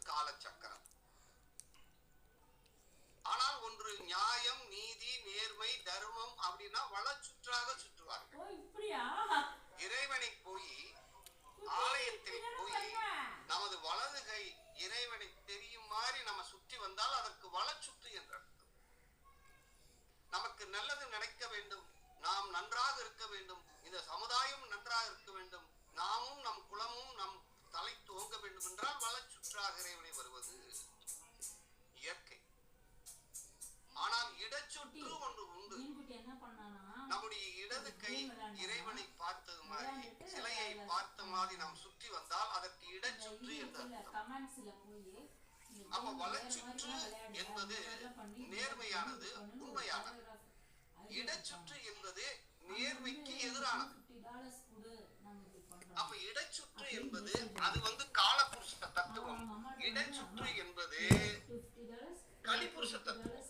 காலச்சக்கரம். ஆனால் ஒன்று நியாயம், நீதி, நேர்மை, தர்மம் அப்படின்னா வளச்சுற்றாக சுற்றுவார்கள். இறைவனை போய் ஆலயத்தில் போய் நமது வலது கை இறைவனை தெரியும் மாதிரி நம்ம சுற்றி வந்தால் அதற்கு வளச்சுற்று என்ற அர்த்தம். நமக்கு நல்லது நினைக்க வேண்டும், நாம் நன்றாக இருக்க வேண்டும், இந்த சமுதாயம் நன்றாக இருக்க வேண்டும், நாமும் நம் குலமும் நம் தலை துவங்க வேண்டும் என்றால் வளச்சுற்றாக இறைவனை வருவது இயற்கை. ஆனால் இடச்சுற்று ஒன்று உண்டு. நம்முடைய இடது கை இறைவனை பார்த்தது மாதிரி சிலையை பார்த்த மாதிரி நாம் சுற்றி வந்தால் அதற்கு இடச்சுற்று என்று அர்த்தம். அப்ப வளச்சுற்று என்பது நேர்மையானது, உண்மையானது. இடச்சுற்று என்பது நேர்மைக்கு எதிரானது. அப்ப இடச்சுற்று என்பது அது காலபுருஷ தத்துவம். இடச்சுற்று என்பது கலிபுருஷ தத்துவம்.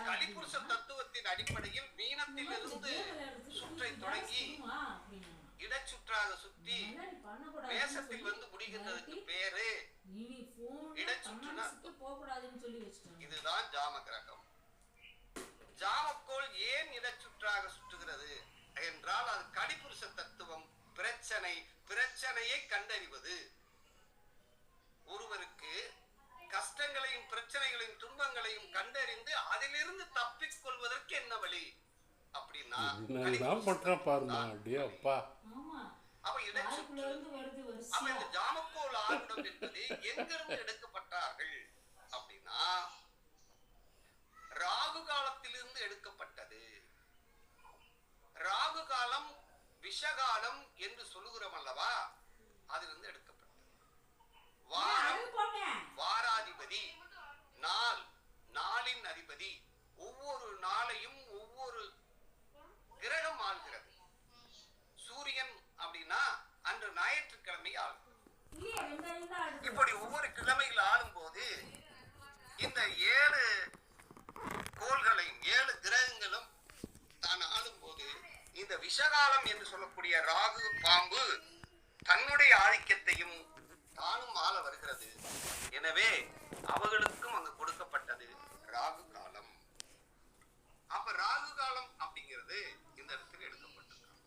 கலிபுருஷ தத்துவத்தின் அடிப்படையில் மீனத்தில் இருந்து சுற்றை தொடங்கி இடச்சுற்றாக சுற்றி மேசத்தில் முடிகின்றதுக்கு பேரு இடச்சுற்றுனா. இதுதான் ஜாம கிரகம். ஜாமக்கோள் ஏன் இடச்சுற்றாக சுற்றுகிறது என்றால் அது கலிபுருஷ தத்துவம். பிரச்சனையை கண்டறிவது. ஒருவருக்கு கஷ்டங்களையும் பிரச்சனைகளையும் துன்பங்களையும் கண்டறிந்து அதிலிருந்து தப்பிக்கொள்வதற்கு என்ன வழி அப்படின்னா அப்ப இந்த ஜாமக்கோள் ஆருடம் என்பது எங்கிருந்து எடுக்கப்பட்டார்கள் அப்படின்னா ராகு காலத்திலிருந்து எடுக்கப்பட்டது. ராகு காலம் விஷகாலம் என்று சொல்லுகிறோம் அல்லவா, அதிலிருந்து எடுக்கப்பட்டது. வாராதிபதி நாளின் அதிபதி. ஒவ்வொரு நாளையும் ஒவ்வொரு கிரகம் ஆள்கிறது. சூரியன் அப்படின்னா அன்று ஞாயிற்றுக்கிழமை ஆளும். இப்படி ஒவ்வொரு கிழமையில் ஆளும் போது இந்த 7 கோள்களையும் 7 கிரகங்களும் தான் ஆளும் போது இந்த விஷகாலம் என்று சொல்லக்கூடிய ராகு பாம்பு தன்னுடைய ஆதிக்கத்தையும் தானும் ஆள வருகிறது. எனவே அவர்களுக்கும் அங்கு கொடுக்கப்பட்டது ராகு காலம். அப்ப ராகு காலம் அப்படிங்கிறது இந்த இடத்துல எடுக்கப்பட்டிருக்காங்க.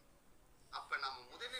அப்ப நம்ம முதலில்